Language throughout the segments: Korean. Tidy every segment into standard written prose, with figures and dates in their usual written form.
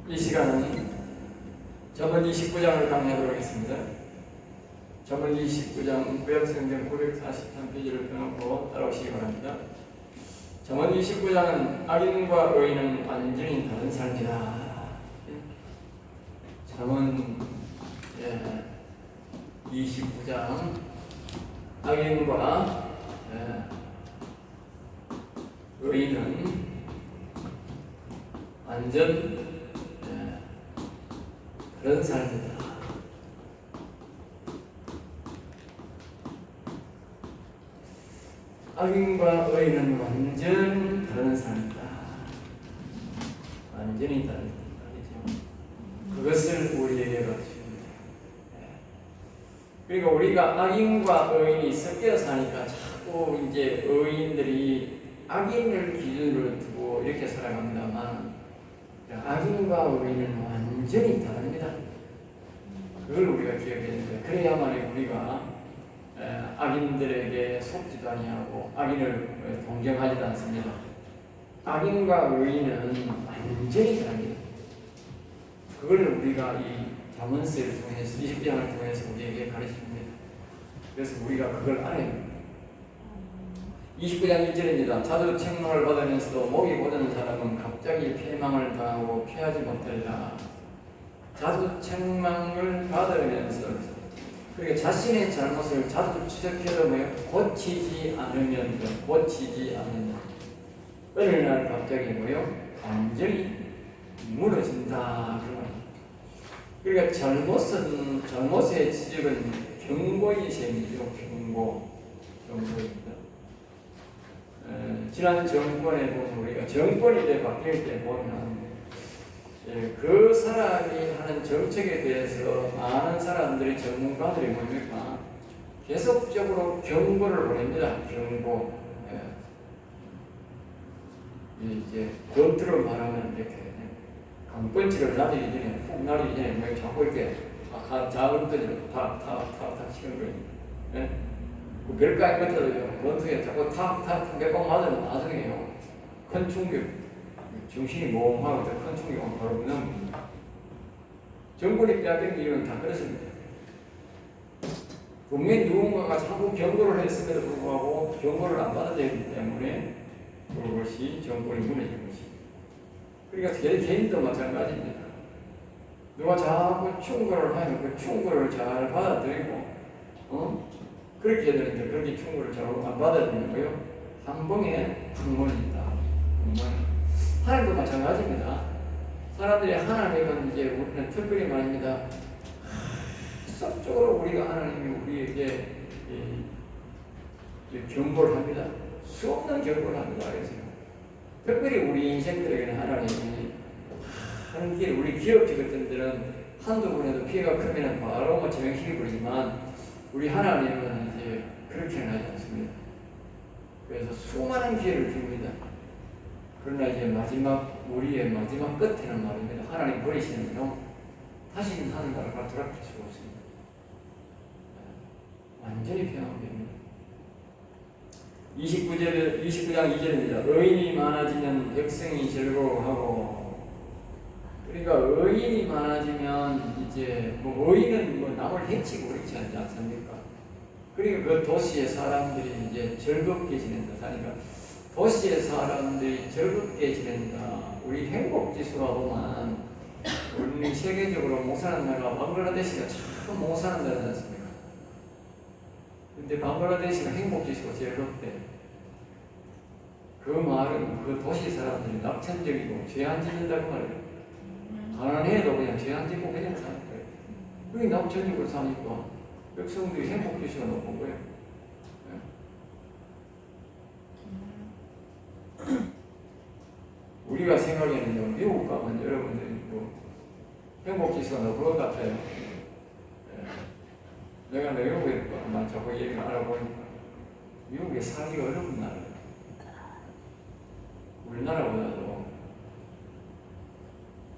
이 시간은 잠언 29장을 강의하도록 하겠습니다. 잠언 29장 구약성경 943페이지를 펴놓고 따라오시기 바랍니다. 잠언 29장은 악인과 의인은 완전히 다른 삶이다. 잠언 29장 악인과 의인은 완전 다른 삶이다. 악인과 의인은 완전 다른 삶이다. 완전히 다른 삶이죠. 그것을 우리에게 가르칩니다. 그러니까 우리가 악인과 의인이 섞여 사니까 자꾸 이제 의인들이 악인을 기준으로 두고 이렇게 살아갑니다만 악인과 의인은 완전히 다릅니다. 그걸 우리가 기억해야 됩니다. 그래야만 우리가 악인들에게 속지도 아니하고 악인을 동경하지도 않습니다. 악인과 의인은 완전히 다릅니다. 그걸 우리가 이 잠언서를 통해서 20장을 통해서 우리에게 가르칩니다. 그래서 우리가 그걸 알아야 합니다. 29장 1절입니다. 자주 책망을 받으면서도 목이 고든 사람은 갑자기 패망을 당하고 피하지 못하리라. 자주 책망을 받으면서 그러니까 자신의 잘못을 자주 지적해도 고치지 않으면 어느 날 갑자기 완전히 무너진다. 그러니까 잘못의 지적은 경고의 셈이죠. 경고입니다. 지난 정권에 보면 우리가 정권이 바뀔 때 보면 그 사람이 하는 정책에 대해서 많은 사람들이 전문가들이 뭡니까? 계속적으로 경고를 보냅니다. 경고. 이제 겉으로 말하면 이렇게 강펀치를 날리기 전에 훅 날리기 전에 자꾸 이렇게 작은 던지로 탁탁탁탁 치는 거예요. 그 별가에 끝에도 권투에 자꾸 탁탁 몇 방 맞으면 나중에요. 큰 충격, 정신이 몽하고 큰 충격은 바로 그냥 정권이 빼앗긴 이유는 다 그렇습니다. 분명히 누군가가 자꾸 경고를 했음에도 불구하고 경고를 안 받아들이기 때문에 그것이 정권이 무너진 것이. 그러니까 개인도 마찬가지입니다. 누가 자꾸 충고를 하면 그 충고를 잘 받아들이고 그렇게 해야 되는데 그렇게 충고를 잘 안 받아들이는 거요. 한 번에 항문입니다. 하나님도 마찬가지입니다. 사람들이 하나님은 이제 우리는 특별히 말입니다. 속적으로 우리가 하나님이 우리에게 경고를 합니다. 수없는 경고를 합니다. 그래서 특별히 우리 인생들에게는 하나님이 하는 길, 우리 기업체 같은 데는 한두 번에도 피해가 크면 바로 제명시켜 버리지만 우리 하나님은 이제 그렇게는 하지 않습니다. 그래서 수많은 기회를 줍니다. 그러나 이제 우리의 마지막 끝에는 말입니다. 하나님 버리시면요, 다시는 하늘나라로 돌아갈 수가 없습니다. 완전히 변화됩니다. 29장 2절입니다. 의인이 많아지면 백성이 즐거워하고, 그러니까 의인이 많아지면 이제 의인은 남을 해치고 그렇지 않지 않습니까? 그러니까 그 도시의 사람들이 이제 즐겁게 지낸다. 그러니까 도시의 사람들이 즐겁게 지낸다. 우리 행복지수가 보면 우리 세계적으로 못 사는 나라가 방글라데시가 참 못 사는 나라지 않습니까? 근데 방글라데시가 행복지수가 제일 높대. 그 말은 그 도시 사람들이 낙천적이고 죄 안 짓는다고 말이에요. 가난해도 그냥 죄 안 짓고 그냥 사는 거예요. 그게 낙천적으로 사니까 백성들이 행복지수가 높은 거예요. 우리가 생각에는 미국 가면 여러분들이 행복지수가 높은 것 같아요. 내가 미국에 자꾸 얘기를 알아보니까 미국에 살기가 어려운 나라예요. 우리나라보다도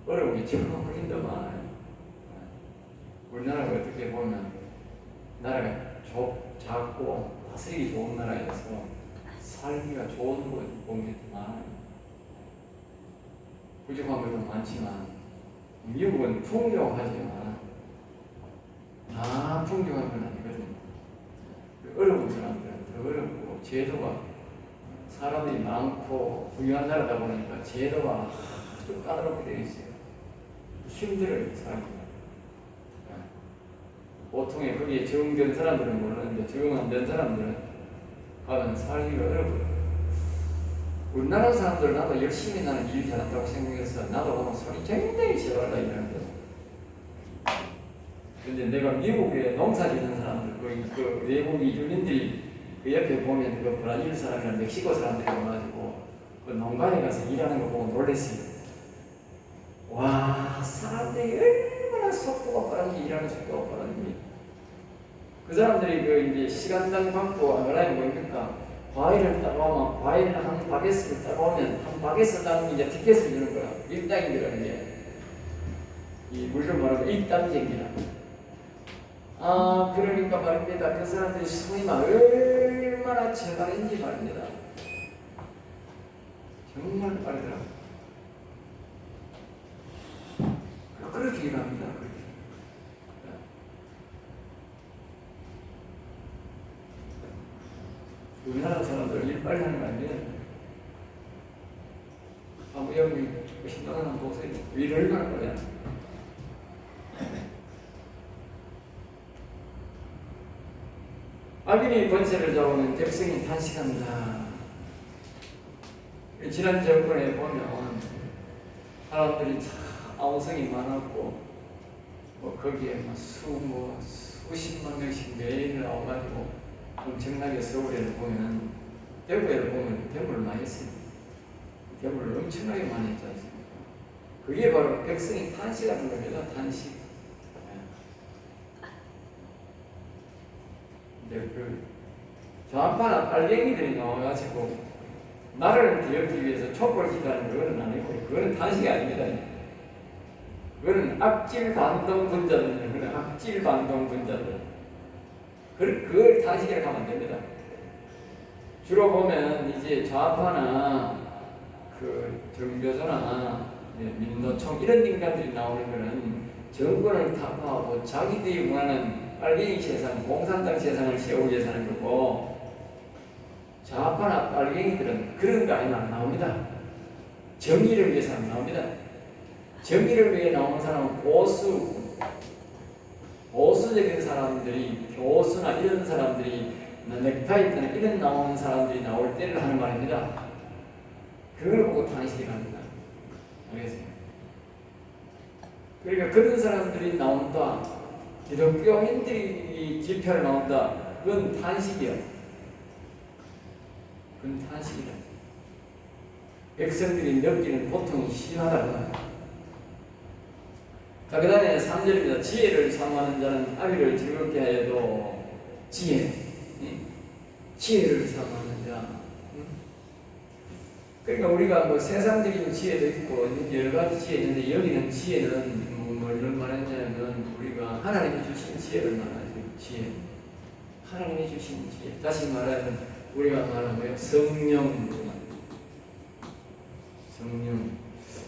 어려운 게 정말 훨씬 더 많아요. 우리나라가 어떻게 보면 나라가 작고 다스리기 좋은 나라여서 살기가 좋은 곳이 많아요. 부족한 것도 많지만 미국은 풍요하지만 다 풍요한 건 아니거든요. 어려운 사람들은 더 어렵고 제도가 사람들이 많고 부유한 나라다 보니까 제도가 아주 까다롭게 되어 있어요. 힘들어요, 살기가. 보통에 거기에 적응된 사람들은 모르는데 적응 안 된 사람들은 가면 살기가 어려워요. 우리나라 사람들 나도 열심히 나는 일 잘한다고 생각해서 나도 보면 소리 굉장히 지어달라 이러는데, 근데 내가 미국에 농사 짓는 사람들 그 외국 이주민들이 그 옆에 보면 그 브라질 사람이나 멕시코 사람들이 와가지고 그 농가에 가서 일하는 거 보고 놀랬어요. 와, 사람들이 얼마나 속도가 빠른지, 일하는 속도가 빠른지. 그 사람들이 그 이제 시간당 받고 뭐라는 뭡니까? 과일을 따가오면 과일 한 바게스를 따가오면 한 바게스 따면 이제 티켓을 주는 거야. 일당이라는 게. 이 물론 말하면 일당쟁이라. 아, 그러니까 말입니다. 그 사람들이 손이 얼마나 제발인지 말입니다. 정말 빠르더라고요. 그렇게 일합니다. 그렇게. 우리나라 사람들 일 빨리 하는 거 아니에요? 아무 여기 신나는 보세요. 일을 얼마나 빨리 하나? 악인이 권세를 잡으면 백성이 탄식한다. 지난 정권에 보면 사람들이 참 아우성이 많았고 거기에 수십만 명씩 매일 나와가지고 엄청나게 서울에를 보면, 대구에를 보면 대물을 많이 했어요. 대물을 엄청나게 많이 했지 않습니까? 그게 바로 백성이 탄식하는 겁니다. 탄식. 이제 그 좌파나 빨갱이들이 나와가지고 나라를 뒤엎기 위해서 촛불 기다는 그거는 아니고, 그거는 탄식이 아닙니다. 그거는 악질 반동 분자들입니다. 그거는 악질 반동 분자들. 그걸 탄식이라고 하면 안 됩니다. 주로 보면 이제 좌파나 그 정교조나 민노총 이런 인간들이 나오는 거는 정권을 타파하고 자기들이 원하는 빨갱이 세상, 공산당 세상을 세우기 위해서 하는 거고, 좌파나 빨갱이들은 그런 거 아니면 안 나옵니다. 정의를 위해서 안 나옵니다. 정의를 위해 나오는 사람은 보수적인 사람들이, 교수나 이런 사람들이, 넥타이나 이런 나오는 사람들이 나올 때를 하는 말입니다. 그걸 보고 탄식이 납니다. 알겠습니까? 그러니까 그런 사람들이 나온다, 기독교인들이 집회를 나온다, 그건 탄식이야. 그건 탄식이다. 백성들이 느끼는 고통이 심하다고. 자, 그 다음에 3절입니다. 지혜를 사모하는 자는 아비를 즐겁게 하여도 지혜를 사모하는 자. 그러니까 우리가 뭐 세상적인 지혜도 있고 여러 가지 지혜 있는데, 여기는 지혜는 뭘 말했냐면 우리가 하나님이 주신 지혜를 말하죠. 지혜. 하나님이 주신 지혜. 다시 말하면 우리가 말하면 성령.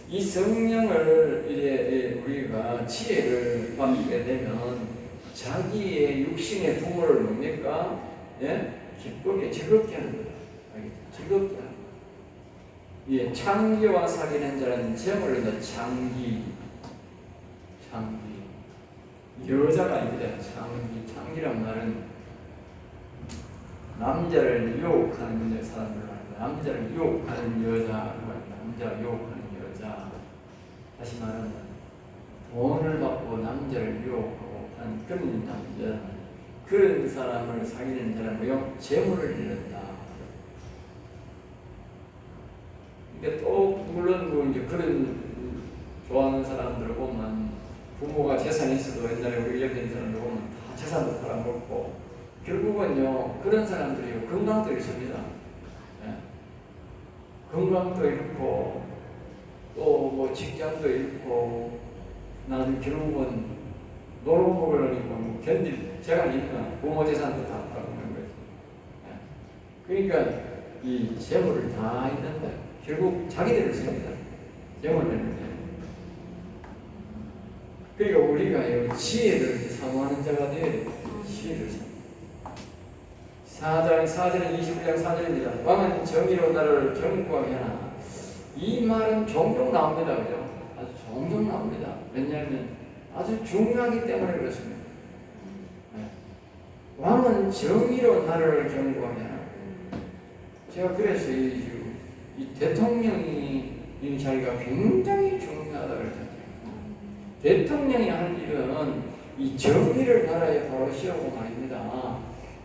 이 성령을 이제 우리가 지혜를 받게 되면 자기의 육신의 부모를 뭡니까? 예? 기쁘게 즐겁게 하는 거다. 즐겁게 하는 거다. 예, 창기와 사귀는 자는 재물을 더 창기. 여자가 아닙니다. 창기란 말은 남자를 유혹하는 사람들 말입니다. 남자를 유혹하는 여자, 남자 유혹하는 여자. 다시 말하면 돈을 받고 남자를 유혹하고 하는 그런 남자, 그런 사람을 사귀는 자는 재물을 잃는다. 근데 또 물론 뭐 이제 그런 좋아하는 사람들을 보면 부모가 재산이 있어도 옛날에 우리 옆에 있는 사람들 보면 다 재산도 팔아먹고 결국은요 그런 사람들이 건강도 잃습니다. 예. 건강도 잃고 또 뭐 직장도 잃고 나중에 결국은 놀러 먹으려니까 뭐 견딜 재간이 있나 부모 재산도 다 팔아먹는 거지. 예. 그러니까 이 재물을 다 잃는다. 결국 자기들을 씁니다. 재물을 잃는다. 그러니까 우리가 지혜를 사모하는 자가 되어야 돼. 지혜를 사모하는 4절 21장 4절입니다. 왕은 정의로 나를 경고하게 하나. 이 말은 종종 나옵니다. 그죠? 아주 종종 나옵니다. 왜냐하면 아주 중요하기 때문에 그렇습니다. 네. 왕은 정의로 나를 경고하게 하나. 제가 그래서 이 대통령이 이 자리가 굉장히 중요하다고 그랬잖아요. 대통령이 하는 일은 이 정의를 나라에 바로 세우고 말입니다.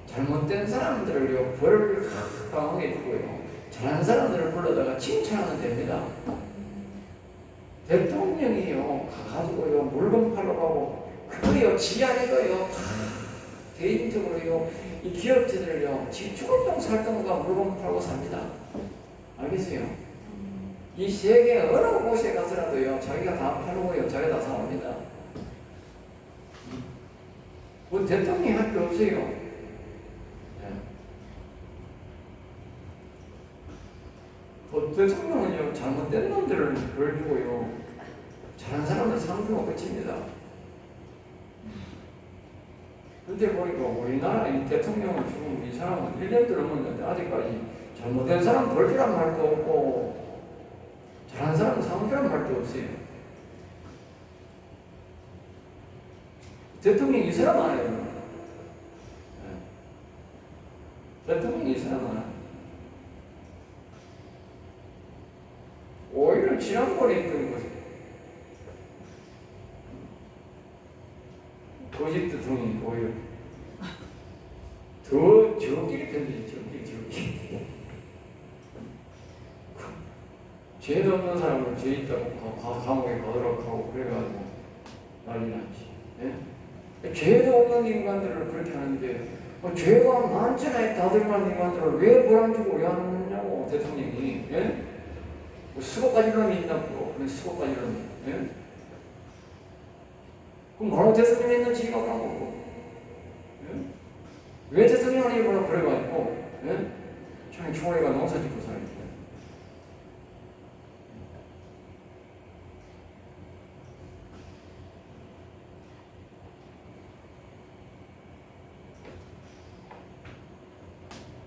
잘못된 사람들을요 벌을 강하게 주고요, 잘하는 사람들을 불러다가 칭찬하면 됩니다. 대통령이요 가가지고요 물건 팔러 가고 그거요 지 안에도요 다 개인적으로요 이 기업체들을요 지 죽을 살던가 물건 팔고 삽니다. 알겠어요? 이 세계 어느 곳에 가서라도요 자기가 다 팔고요 자기가 다 사옵니다. 뭐 대통령이 할 게 없어요. 대통령은요 잘못된 놈들을 벌 주고요 잘한 사람을 상주고 끝입니다. 그런데 보니까 우리나라 이 대통령을 지금 이 사람은 1년도 넘었는데 아직까지 잘못된 사람 벌 주란 말도 없고 잘한 사람 상주란 말도 없어요. 대통령이 이 사람 아니에요. 대통령이 이 사람 아니에요. 오히려 지난번에 있던 것이 거짓 대통령이 오히려 더 저끼리 편지 저끼리 죄도 없는 사람을 죄 있다고 감옥에 가도록 하고 그래가지고 난리 났지. 예? 죄도 없는 인간들을 그렇게 하는데 죄가 많잖아요. 다들 많은 인간들을 왜 벌 안 주고 왜 하느냐고 대통령이. 예? 수고까지는 있다고. 그런 수고까지는. 예? 그럼 바로 대통령이 있는 지가 그런 거고. 예? 왜 대통령이 뭐라 그래가지고. 예? 참 총회가 농사 짓고 살아요.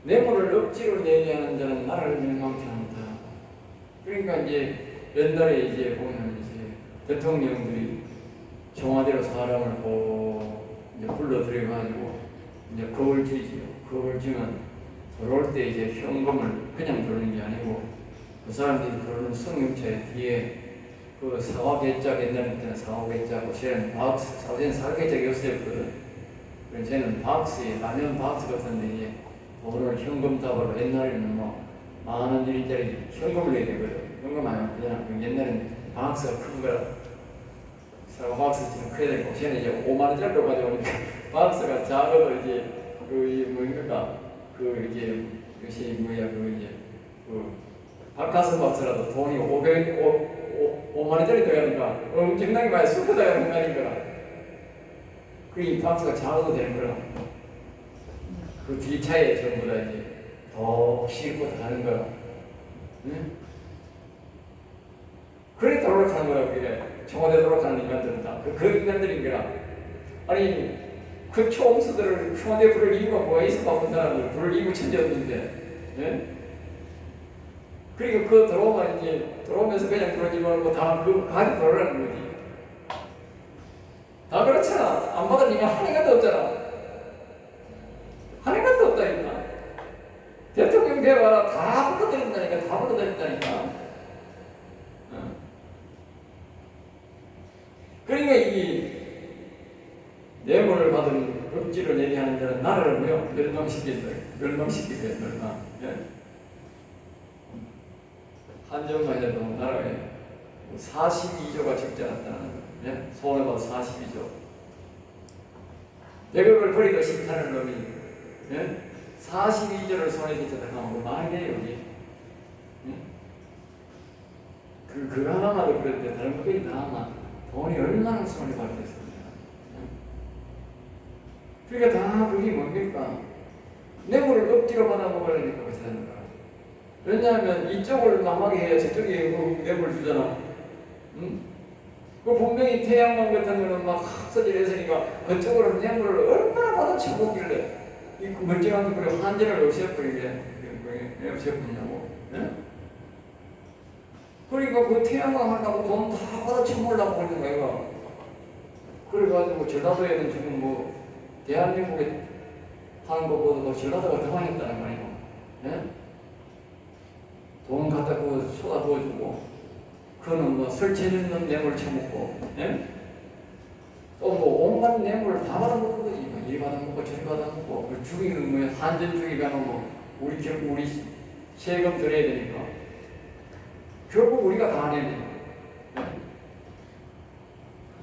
뇌물을 억지로 내게 하는 자는 나라를 멸망케 한다. 그러니까 이제 옛날에 이제 보면 이제 대통령들이 청와대로 사람을 이제 불러들여가지고 이제 겁을 주지요. 겁을 주면 들어올 때 이제 현금을 그냥 들어오는 게 아니고 그 사람들이 들어오는 승용차에 뒤에 그 사과개짝 옛날에는 사과개짝, 쟤는 박스, 사과는 사과개짝이 없었거든. 그래서 쟤는 박스에 라면 박스 같은데 이제 돈을 현금 답으로 옛날에는 뭐 10,000원, 1인짜리 현금을 내야 되거든. 현금 아니면 그냥 옛날에는 박스가 큰 거라 사과 박스처럼 커야 되고 쟤는 이제 50,000원짜리로 가져오니까 박스가 작아도 이제 이제 이것이 뭐야 이제 박하스 박스라도 돈이 5만원짜리 들어가니까 엄청나게 많이 쑥하다가 생각하니까 그 박스가 작아도 되는 거라. 그 뒤차에 전부 다 이제 더 싣고 다 하는 거야. 응? 그래 돌아가는 거야. 그게 청와대 돌아가는 인간들은 다 그 인간들인 거라. 아니 그 총수들을 청와대 부를 이유가 뭐가 있어? 바쁜 사람들 부를 이유 천지였는데. 예? 그리고 그 들어오면 이제 들어오면서 그냥 들어오지 말고 다 그 가지고 들어오라는 거지. 다 그렇잖아. 안 받으니까 하는 것도 없잖아. 하는 것도 없다니까. 대통령 대화라 다 불러드린다니까. 다 불러드린다니까. 그러니까 이 뇌물을 받은 억지를 내게 하는 자는 나라를 멸망시키게 멸망. 예? 한정만 해도 나라에 42조가 적지 않았다는 예? 손해봐도 42조. 100억을 버리도 싫다는 놈이 예? 42조를 손에 끼쳤다 하면 뭐 많이 돼요 여기. 예? 그거 하나마도 그랬는데 다른 것까지 다 아마 돈이 얼마나 손해봤겠습니까. 예? 그러니까 다 그게 뭡니까? 뇌물을 억지로 받아먹으려니까 그렇게 되는 거야. 왜냐하면 이쪽을 망하게 해야 저쪽에 뇌물 주잖아. 응? 그 분명히 태양광 같은 거는 막 흑서질했으니까 그쪽으로 뇌물을 얼마나 받아 쳐보길래 이 멀쩡한 그래 환전을 없애버리게 없애버리냐고. 예? 그러니까 그 태양광 하려고 돈 다 받아 쳐먹으려고 하는 거야. 그래가지고 전라도에는 지금 뭐 대한민국에 하는 것보다도 전라도가 더 많이 했다는 거예요. 예? 돈 갖다 그 쏟아 부어주고 그거는 뭐 설치해주는 뇌물 쳐먹고, 예? 또 뭐 온갖 뇌물을 다 받아먹는 거지. 뭐 이 받아먹고 저리 받아먹고 죽이는 뭐 한전 죽이가는 뭐 우리 세금 들여야 되니까 결국 우리가 다 내야 되니까.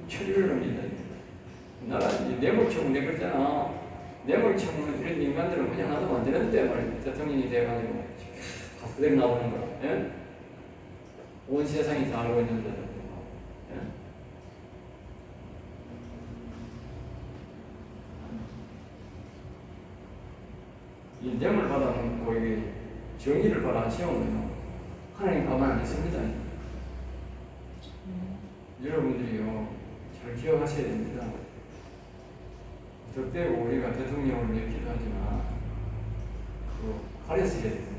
천일을 넘긴다. 나라 뇌물 쳐먹는 내 그랬잖아. 뇌물 쳐먹는 이런 인간들은 그냥 놔두면 안 되는데 말이야. 대통령이 돼가지고 그대로 나오는 거야. 예? 온 세상이 다 알고 있는데도. 예? 이 뇌물 받아먹고 이게 정의를 받아 안 세우면요 하나님 가만 안 있습니다. 여러분들이요 잘 기억하셔야 됩니다. 덕대고 우리가 대통령을 맺기도 하지만 가려서 해야 됩니다.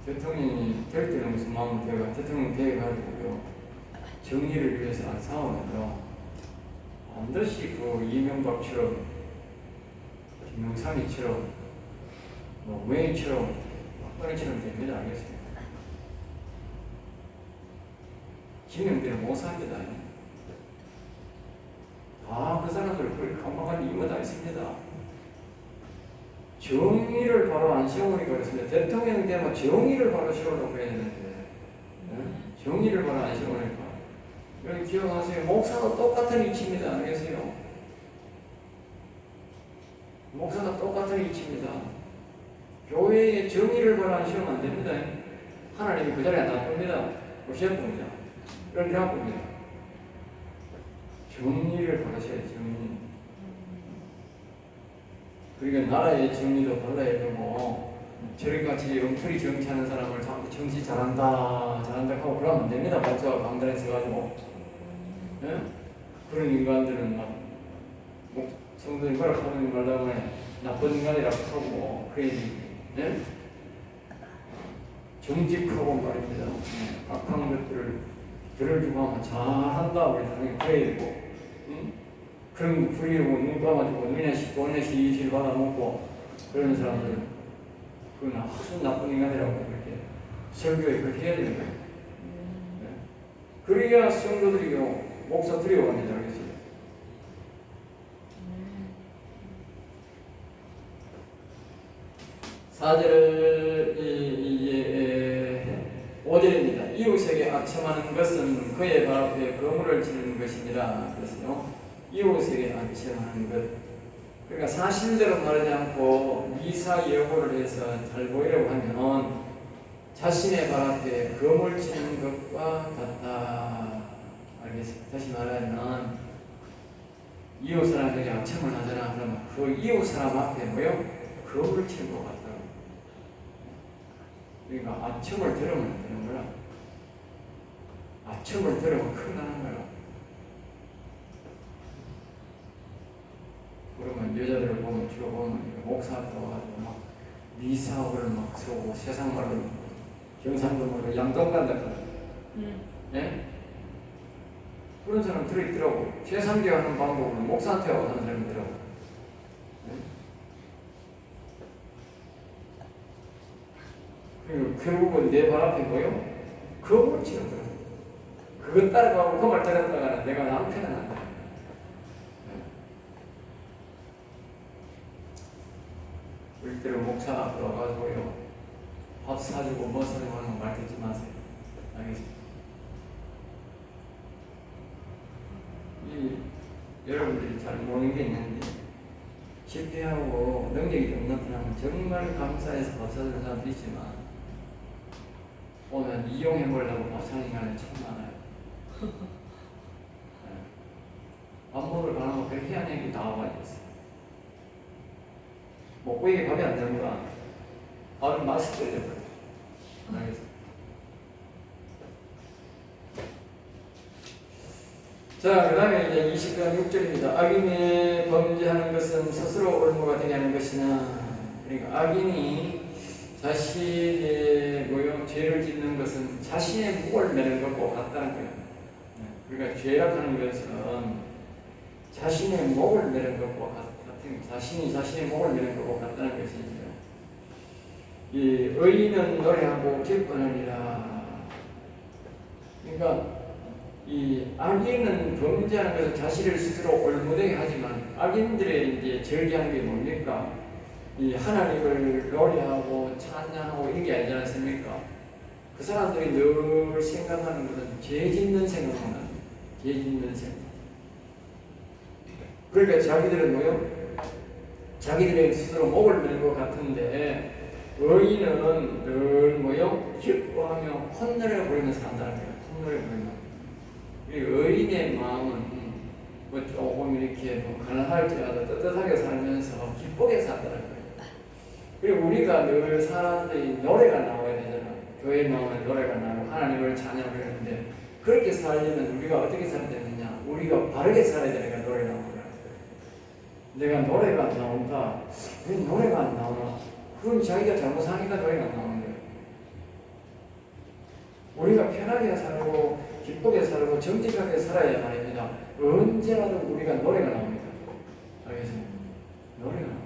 대통령이 될 때는 무슨 마음을 내가 대통령 되어가지고요 정의를 위해서 안 싸우면요 반드시 그 이명박처럼 김영삼이처럼 뭐 외인처럼 박근혜처럼 됩니다. 알겠습니다. 김영대는 못 삽니다. 그 사람들 그렇게 강박한 이유가 다 있습니다. 정의를 바로 안 세우니까 그렇습니다. 대통령 되면 정의를 바로 세우려고 해야 되는데 정의를 바로 안 세우니까 여기 기억하세요. 목사도 똑같은 이치입니다. 알겠어요? 목사가 똑같은 이치입니다. 교회의 정의를 바로 안 세우면 안 됩니다. 하나님이 그 자리에 안 놔둡니다. 시험봅니다. 그렇게 놔둡니다. 정의를 바로 세워야 정의. 그러니까 나라의 정의도 발라야 되고 저희같이 엉터리 정치하는 사람을 자꾸 정치 잘한다 하고 그러면 안 됩니다. 목사가 강단에 서가지고 예? 그런 인간들은 막 성도님 말을 하는 말다음에 나쁜 인간이라고 하고 그래야지 예? 정직하고 말입니다. 악한 것들을 들어주고 하면 잘한다 우리 당연히 그래야 되고 그런 거 부리고 눈 감아주고 눈에씩 돈에씩 이실 받아먹고 그런 사람들은 그건 아주 나쁜 인간이라고 그렇게 설교에 그렇게 해야 되는 거예요. 네. 그래야 성도들이요 목사 두려워합니다. 그래서 4절 5절입니다. 이웃에게 악첨하는 것은 그의 발 앞에 거물을 치는 것이니라. 그래서요 이웃에게 악첨하는 것. 그러니까 사실대로 말하지 않고 미사 여구를 해서 잘 보이려고 하면 자신의 발 앞에 거물 치는 것과 같다. 알겠습니다. 다시 말하면 이웃 사람에게 악첨을 하잖아. 그러면 그 이웃 사람 앞에 뭐요? 거물을 치는 것 같다. 그러니까 악첨을 들으면 안 되는 거야. 악첨을 들으면 큰일 나는 거야. 그러면 여자들을 보면 주로 보면 목사 앞에 와가지고 막 미사업을 막 쏘고 세상 말로 경상도말로 양동간다 예? 그런 사람 들어있더라고. 제3계 하는 방법을 목사한테 와서 하는 사람이 있더라고. 그리고 결국은 내 발 앞에 뭐요? 거울을 치러들어. 그것 따라가고 그 말 따라가다가는 내가 남편은 안 돼. 그럴 때로 목사 앞으로 와가지고요 밥 사주고 뭐 사주고 하는 말 듣지 마세요. 알겠습니다. 여러분들이 잘 모르는 게 있는데 실패하고 능력이 없는 사람은 정말 감사해서 밥 사주는 사람도 있지만 오늘 이용해보려고 밥 사는 인간은 참 많아요. 밥 먹으러 가는 거 그렇게 희한한 얘기 다 와가지고 먹고 이게 밥이 안 되는 거야. 밥은 맛있게 되는 거야. 알겠어. 자, 그 다음에 이제 20장 6절입니다. 악인이 범죄하는 것은 스스로 올무가 되게 하는 것이나, 그러니까 악인이 자신의 죄를 짓는 것은 자신의 목을 매는 것과 같다는 거예요. 그러니까 죄악하는 것은 자신의 목을 매는 것과 같은, 자신이 자신의 목을 매는 것과 같다는 것이죠. 이 의인은 노래하고 기뻐하리라. 그러니까 이 악인은 범죄하는 것을 자신을 스스로 올무되게 하지만, 악인들의 이제 절개하는 게 뭡니까? 이 하나님을 노래하고 찬양하고 이게 아니지 않습니까? 그 사람들이 늘 생각하는 것은 죄 짓는 생각만 합니다. 죄 짓는 생각. 그러니까 자기들은 뭐요? 자기들의 스스로 목을 매는 것 같은데, 의인은 늘 뭐요? 기뻐하며 콧노래 부르면서 산다는 거예요. 콧노래 부르면서. 의인의 마음은 뭐 조금 이렇게 뭐 가난할지라도 떳떳하게 살면서 기쁘게 산다는 거예요. 그리고 우리가 늘 사람들이 노래가 나와야 되잖아요. 교회 나오면 노래가 나오고 하나님을 찬양하는데, 그렇게 살려면 우리가 어떻게 살아야 되느냐? 우리가 바르게 살아야 되니까 노래 나오는 거야. 내가 노래가 안 나온다. 왜 노래가 안 나오나? 그건 자기가 잘못하니까 노래가 안 나오는 거예요. 우리가 편하게 살고 기쁘게 살고 정직하게 살아야 말입니다. 언제라도 우리가 노래가 나옵니다. 알겠습니까? 노래가 나옵니다.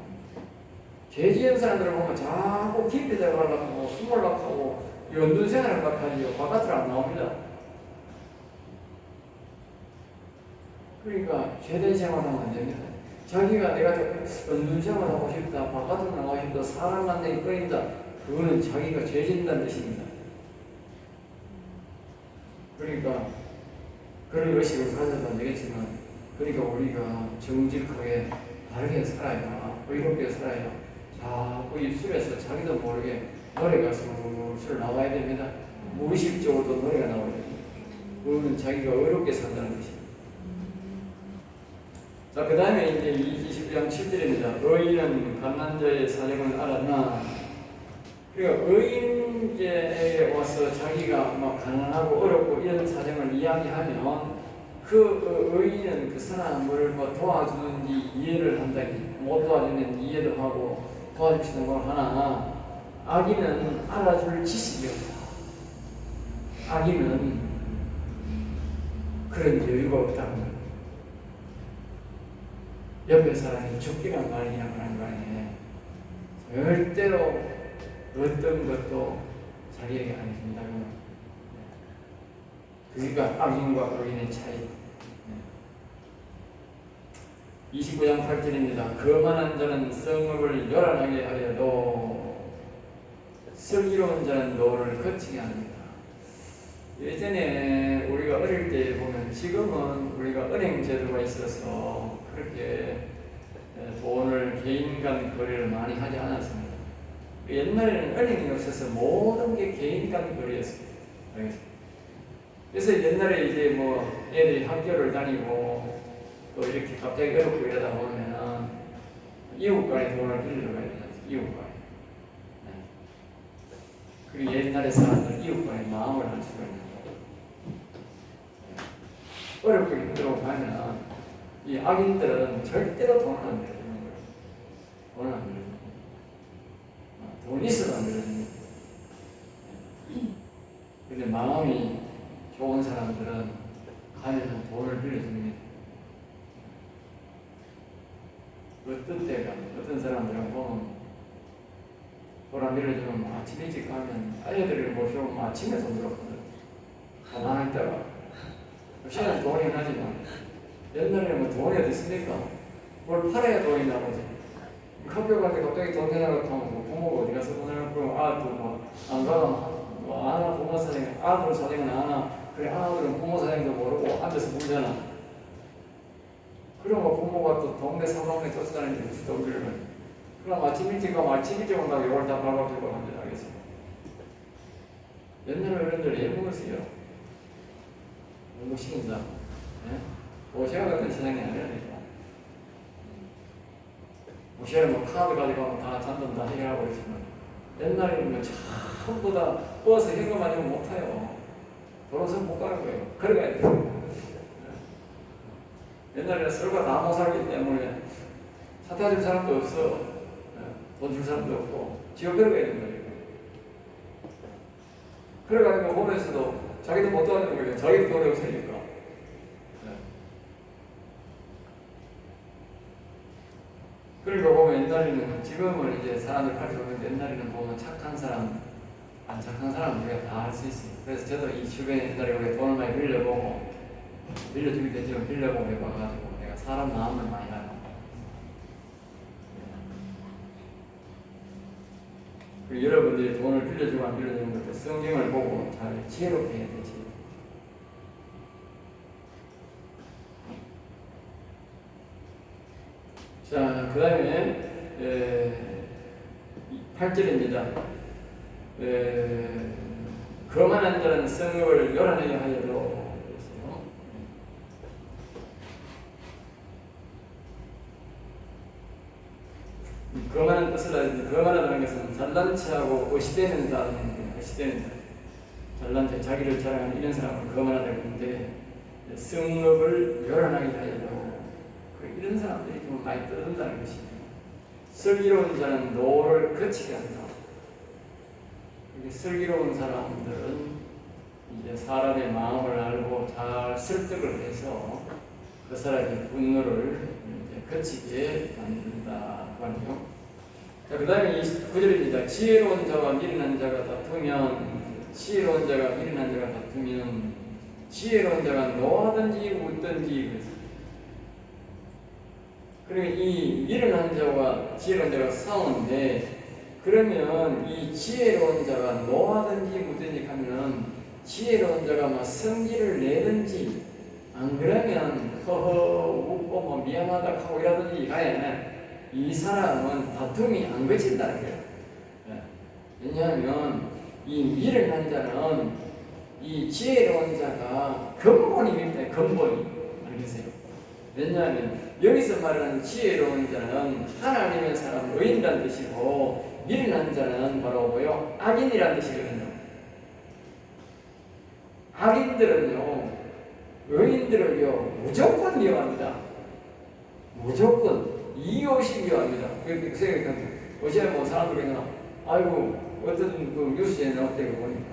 죄 지은 사람들을 보면 자꾸 깊이 들어가려고 하고 숨으려고 하고 연둔 생활을 막 하지요. 바깥으로 안 나옵니다. 그러니까 죄된 생활하면 안 됩니다. 자기가 내가 연둔 생활하고 싶다, 바깥으로 나가고 싶다, 사람 만나기 꺼린다, 그거는 자기가 죄 짓는다는 뜻입니다. 그러니까 그런 의식을 가져도 안 되겠지만, 그러니까 우리가 정직하게 바르게 살아야, 의롭게 살아야 자꾸 입술에서 자기도 모르게 노래가 술술 나와야 됩니다. 무의식적으로도 노래가 나와야 됩니다. 그거는 자기가 의롭게 산다는 뜻입니다. 자, 그 다음에 이제 20장 7절입니다. 의인은 가난한 자의 사정을 알았나. 그러니까 의인제에 와서 자기가 막 가난하고 어렵고 이런 사정을 이야기하면, 그 의인은 그 사람을 뭐 도와주는지 이해를 한다니, 못 도와주면 이해도 하고 도와줄 수 있는 걸 하나, 악인은 알아줄 지식이 없다. 악인은 그런 여유가 없다는 거예요. 옆에 사람이 죽기란 말이냐 하는 거 아니에요. 절대로 어떤 것도 자기에게 안 준다고. 그러니까 악인과 의인의 차이. 29장 8절입니다. 거만한 자는 성읍을 요란하게 하려도 슬기로운 자는 노를 거치게 합니다. 예전에 우리가 어릴 때 보면, 지금은 우리가 은행 제도가 있어서 그렇게 돈을 개인 간 거래를 많이 하지 않았습니다. 옛날에는 은행이 없어서 모든 게 개인 간 거래였습니다. 그래서 옛날에 이제 뭐 애들이 학교를 다니고 또 이렇게 갑자기 어렵고 이러다 보면 이웃 간에 돈을 빌리러 가야 되잖아요. 이웃 간에. 그리고 옛날에 사람들 이웃 간에 마음을 할 수가 있는 거예요. 어렵고 힘들어 가면 이 악인들은 절대로 돈을 안 빌려주는 거예요. 돈을 안 빌려주는 거예요. 돈 있어도 안 빌려줍니다. 근데 마음이 좋은 사람들은 가면은 돈을 빌려줍니다. 어떤 때가, 어떤 사람들은 보면 돈 안 빌려주면 아침 일찍 가면 아이들을 모시고 아침에 돈 들었거든. 가만히 있다가 요새는 돈이 나지만 옛날에는 뭐 돈이 어디 있습니까? 뭘 팔아야 돈이 나오지. 학교 가는데 갑자기 돈 내라고 하면 부모가 어디 가서 돈을 내라고 아또 뭐 안 가면 뭐 아나 부모 사정, 아들 사정은 아나, 그래 아들은 부모 사정도 모르고 앉아서 보잖아. 그러면 부모가 또 동네 사방에 쫓아다니는 데 돈 빌려면, 그럼 아침 일찍 가면 아침 일찍 온다고 이걸 다 밟아주고 하면 알겠어요. 옛날 어른들 예쁘겠어요. 너무 신기하다. 오시아 같은 세상이 아니라니까. 오시아는 뭐 카드 가지고 하면 다 잔돈 다 해결하고 있지만, 옛날에는 뭐 전부 다 버스 현금 아니면 못 타요. 돌아서 못 가는 거예요. 걸어가야 돼요. 옛날에는 서로가 다 못 살기 때문에 사다 줄 사람도 없어. 돈 줄 사람도 없고 지가 걸어가야 된다. 걸어가는 거 보면서도 자기도 못 도와주는 거예요. 자기도 돈이 없으니까. 그리고 보면 옛날에는, 지금은 이제 사람들 팔이 좋은데 옛날에는 보면 착한 사람, 안 착한 사람 우리가 다 알 수 있어요. 그래서 저도 이 주변에 옛날에 우리가 돈을 많이 빌려보고, 빌려주기도 했지만 빌려보고 해봐가지고 내가 사람 마음을 많이 알고, 그리고 여러분들이 돈을 빌려주고 안 빌려주는 것도 성경을 보고 잘 지혜롭게 해야 되지. 자, 그 다음에 8절입니다. 거만한 자는 성읍을 요란하게 하여도, 거만한 뜻을 하는데, 거만하다는 것은 잘난 체하고 의시되는 자인데, 의시되는 자, 잘난 체, 자기를 자랑하는 이런 사람을 거만하다고 하는데, 성읍을 요란하게 하여도 이런 사람들이 좀 많이 떠든다는 것이에요. 슬기로운 자는 노를 거치게 한다. 슬기로운 사람들은 이제 사람의 마음을 알고 잘 설득을 해서 그 사람의 분노를 이제 거치게 만든다고 하네요. 자, 그 다음에 29절입니다. 지혜로운 자와 미련한 자가 다투면, 지혜로운 자가 미련한 자가 다투면, 지혜로운 자가 노하든지 웃든지, 그리고 이 미련한 자와 지혜로운 자가 싸우는데, 그러면 이 지혜로운 자가 노하든지 묻든지 하면 지혜로운 자가 막 성질을 내든지, 안 그러면 허허 웃고 뭐 미안하다 하고 이라든지 가야 이 사람은 다툼이 안 그친다는 거예요. 왜냐하면 이 미련한 자는 이 지혜로운 자가 근본이기 때문에, 근본이. 알겠어요? 왜냐하면 여기서 말하는 지혜로운 자는 하나님의 사람, 의인이라는 뜻이고, 미련한 자는 바로 뭐요? 악인이라는 뜻이거든요. 악인들은요, 의인들을요, 무조건 미워합니다. 무조건 이웃이 미워합니다. 그렇게 생각하면 어제 뭐 사람들이 그냥, 아이고 어떤 그 뉴스에 나올 때 보니까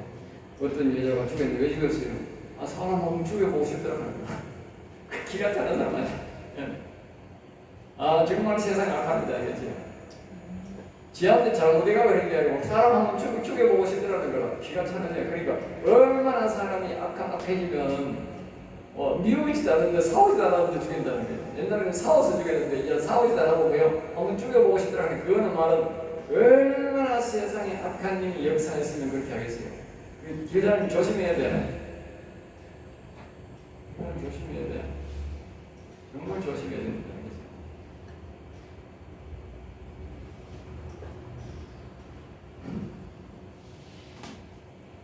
어떤 여자가 죽였는데 왜 죽였어요? 아, 사람 한번 죽여보고 싶더라고요. 기가 차는 사람 아니야. 아, 정말 세상이 악합니다. 알겠죠? 지한테 잘못해가 그런 게 아니고 사람 한번 죽여보고 싶더라는 거라. 기가 차는데, 그러니까 얼마나 사람이 악해지면 미우지도 않는데 싸우지도 않았는데 죽인다는 거예요. 옛날에는 싸워서 죽였는데 이제 싸우지도 않고 뭐요? 한번 죽여보고 싶더라는 거예요. 그거는 말은 얼마나 세상에 악한 일이 역사했으면 그렇게 하겠어요. 기자님 조심해야 돼. 조심해야 돼. 정말 조심해야 됩니다.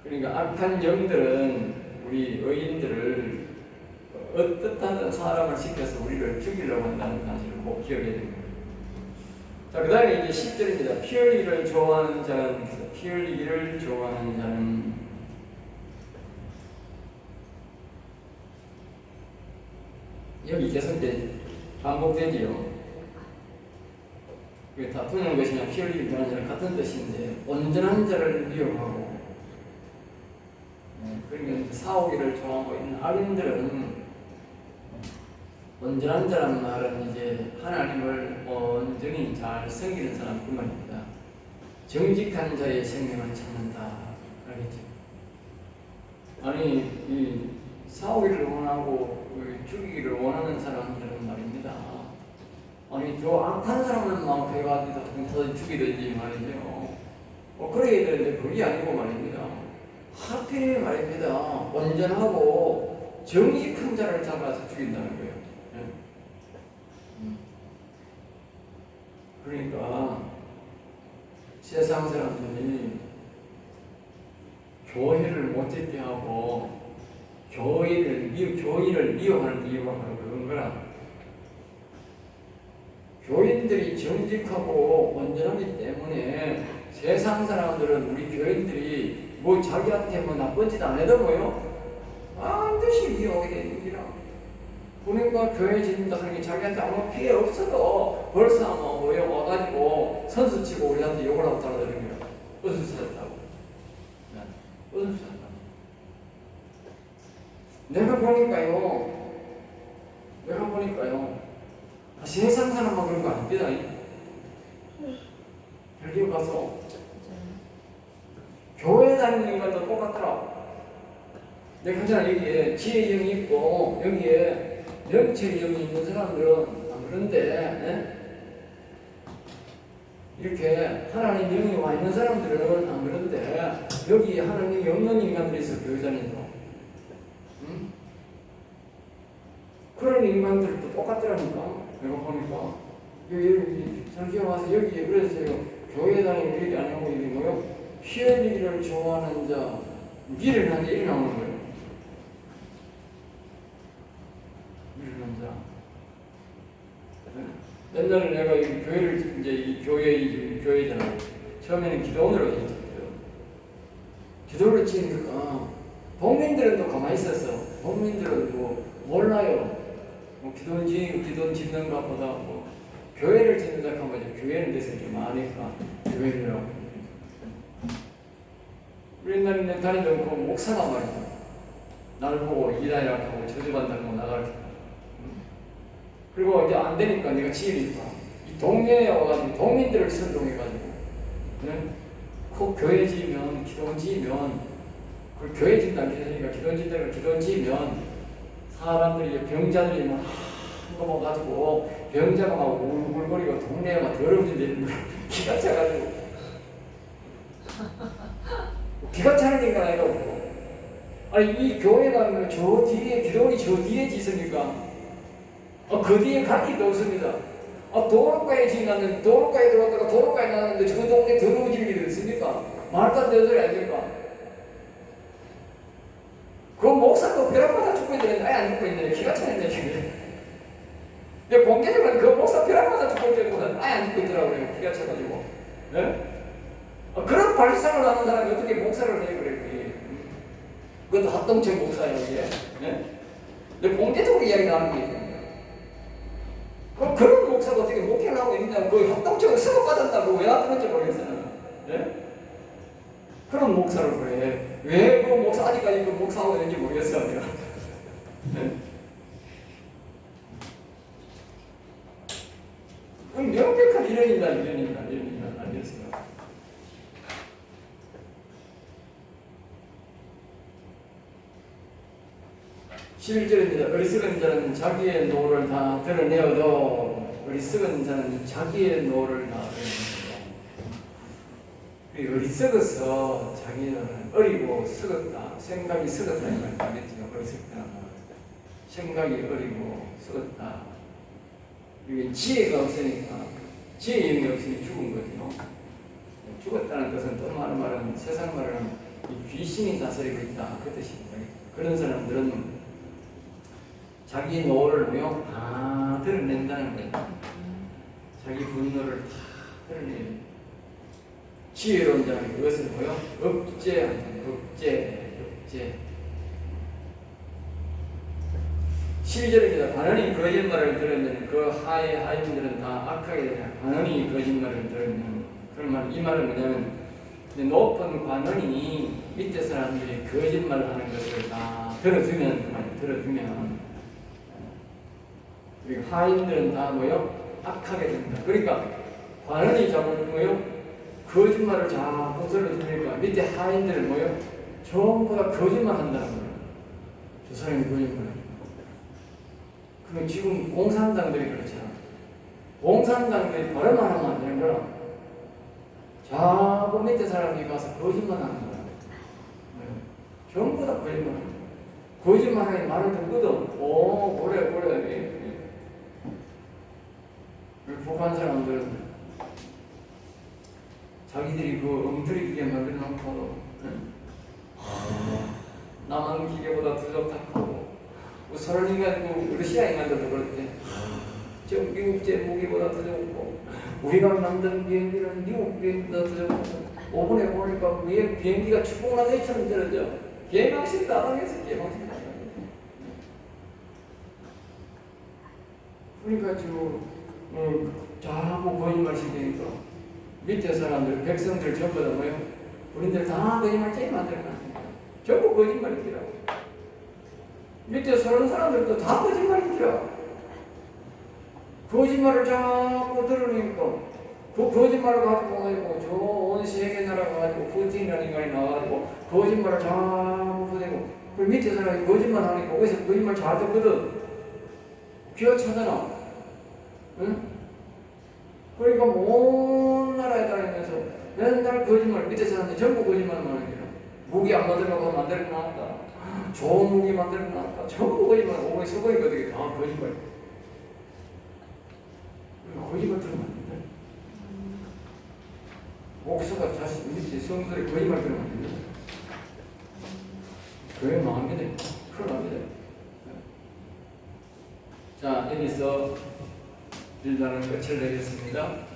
그러니까 악한 영들은 우리 의인들을 어떻든 사람을 시켜서 우리를 죽이려고 한다는 사실을 꼭 기억해야 됩니다. 자, 그 다음에 이제 10절입니다. 피 흘리기를 좋아하는 자는, 피 흘리기를 좋아하는 자는, 여기 계속 이제 반복되지요. 다투는 것이냐 피 흘리기를 좋아하는 자는 같은 뜻인데, 온전한 자를 미워하고, 그러니까 싸우기를 좋아하고 있는 악인들은, 온전한 자란 말은 이제 하나님을 온전히 잘 섬기는 사람 그 말입니다. 정직한 자의 생명을 찾는다. 알겠죠? 아니, 이 싸우기를 원하고 죽이기를 원하는 사람들은 말입니다. 아니, 저 악한 사람은 막 배가지고 죽이든지 말이죠. 그래야 되는데 그게 아니고 말입니다. 하필 말입니다. 온전하고 정직한 자를 잡아서 죽인다는 거예요. 그러니까 세상 사람들이 교회를 못 짓게 하고 교회를 미워하는 이유가 바로 그런 거라. 교인들이 정직하고 온전하기 때문에 세상 사람들은 우리 교인들이 뭐 자기한테 뭐 나쁜 짓 안 해도 뭐요? 반드시 미워하게 되는 거라. 그러니까 교회 짓는다 하는 게 자기한테 아무 피해 없어도 벌써 뭐 와가지고 선수 치고 우리한테 욕을 하고 따라다니는 거야. 무슨 수 찾았다고? 무슨 수 찾았다고? 내가 보니까요. 세상 사람만 그런 거 아닙니다. 여기 가서 교회 다니는 인간도 똑같더라. 내가 하잖아. 여기에 지혜 영이 있고 여기에 명철 영이 있는 사람들은 안 그런데 이렇게 하나님 영이 와 있는 사람들은 안 그런데 여기 하나님이 없는 인간들이 있어. 교회 다니는 응? 그런 인간들도 똑같더라니까. 내가 보니까 여기 저기 와서 여기에 그래서 교회 다니는 일이 아니고 이게 뭐요? 희연이를 좋아하는 자 미를 한 일이 나오는 거예요. 미를 자. 옛날에 내가 이 교회를 이제 이 교회잖아요. 처음에는 기도원으로 했죠. 기도를 지니까 동민들은 또 가만히 있었어. 동민들은 뭐 몰라요. 뭐 기도 짓는 것보다 뭐 교회를 짓는다 하면 이제 교회는 데서 이렇게 많으니까 교회를 하고. 우리 옛날에 다니던 그 목사가 말이야. 나를 보고 이다이라고 하고 저주받는다고 나가르쳐. 그리고 이제 안 되니까 내가 지으니까 이 동네에 와가지고 동민들을 선동해가지고 그 교회 지으면 기도 지으면 그 교회 짓는다 그러니까 기도 지으면 사람들이 병자들이 막 한거 가지고 병자가 막 울울거리고 동네에 막 더러워진다는 거야. 기가 차가지고 기가 차는 인간 아니라고. 아니 이 교회 가면 저 뒤에 기도원이 저 뒤에 짓습니까? 그 뒤에 갈 길도 없습니다. 도로가에 지나는 도로가에 들어갔다가 도로가에 나가는데 저 동네 더러워질 일이 있습니까? 말도 안 되는 소리 아닙니까? 그 목사도 벼락마다 죽고 있는데 아예 안 죽고 있는데 기가 차는데 지금. 근데 공개적으로 그 목사 벼락마다 죽고 있는데 아예 안 죽고 있더라고요. 기가 차가지고. 네? 그런 발상을 하는 사람이 어떻게 목사를 해 그래? 그것도 합동체 목사예요 이게. 네? 근데 공개적으로 이야기 나오는 게. 그럼 그런 목사가 어떻게 목회를 하고 있냐? 그 협동적으로 수급받았다고 왜 나타났는지 모르겠어요. 네? 그런 목사를 그래. 왜 그 목사 아직까지 그 목사하고 있는지 모르겠어요. 내가. 네? 그럼 명백한 이론이다. 아니었어요. 실제입니다. 어리석은 자는 자기의 노를 다 드러내어도 어리석은 자는 자기의 노를 다 드러내어도 어리석어서 자기는 어리고 썩었다. 생각이 썩었다. 이 말 알겠죠? 어리석다. 생각이 어리고 썩었다. 이게 지혜가 없으니까 지혜의 영이 없으니 죽은 거죠. 죽었다는 것은 또 많은 말은 세상 말은 귀신이 다스리고 있다. 그 뜻입니다. 그런 사람들은 자기 노를 다 드러낸다는 거예요. 자기 분노를 다 드러내요. 지혜로운 자는 그것을 억제. 실제로입니다. 반언이 거짓말을 들으면 그 하인들은 다 악하게 되냐. 반언이 거짓말을 들으면 그런 말, 이 말은 뭐냐면 높은 관원이 밑에 사람들이 거짓말을 하는 것을 다 들어주면 그리고 하인들은 다 악하게 됩니다. 그러니까 관원이 자꾸 거짓말을 자꾸 들어주니까 밑에 하인들은 전부 다 거짓말 한다는 거예요. 저 사람이 거짓말. 그럼 지금 공산당들이 그렇잖아. 공산당들이 말만 하면 안 되는 거라. 자꾸 밑에 사람이 가서 거짓말 하는 거야. 전부 다 거짓말 하는 거야. 거짓말하니 말을 듣거든. 그래. 북한 사람들은 자기들이 그 엉터리 기계 만들어 놓고 남한 기계보다 더 좋다 하고 서울 인간, 러시아 인간들도 그렇대. 저 미국제 무기보다 더 좋고 우리가 만든 비행기는 미국 비행기보다 더 좋고 5분에 보니까 위에 비행기가 축구나 대처럼 떨어져. 개망신 따라해서 개망신. 그러니까 자꾸 거짓말 시키니까 밑에 사람들, 백성들 전부 다 뭐예요? 우리들 다 거짓말 제일 만들어놨으니까 전부 거짓말이더라고. 밑에 사는 사람들도 다 거짓말이더라고. 거짓말을 자꾸 들으니까 그 거짓말을 가지고 저온 세계 나라 가지고 푸틴이라는 인간이 나와가지고 거짓말을 자꾸 보내고 그 밑에 사람이 거짓말 하니까 거기서 거짓말 잘 듣거든. 귀어차잖아. 응? 그러니까 온 나라에 다니면서 맨날 거짓말, 밑에 사람들이 전부 거짓말만 하는 거야. 무기 안 만들려고 만들어 놨다. 좋은 무기 만들어 놨다. 전부 거짓말. 오고 쓰고 있거든. 다 거짓말. 거짓말 들으면 안 된다. 목사가 자신 밑에 성도들이 거짓말 들으면 안 된다. 교회 망합니다. 큰일 납니다. 자, 여기서 일단은 끝을 내겠습니다.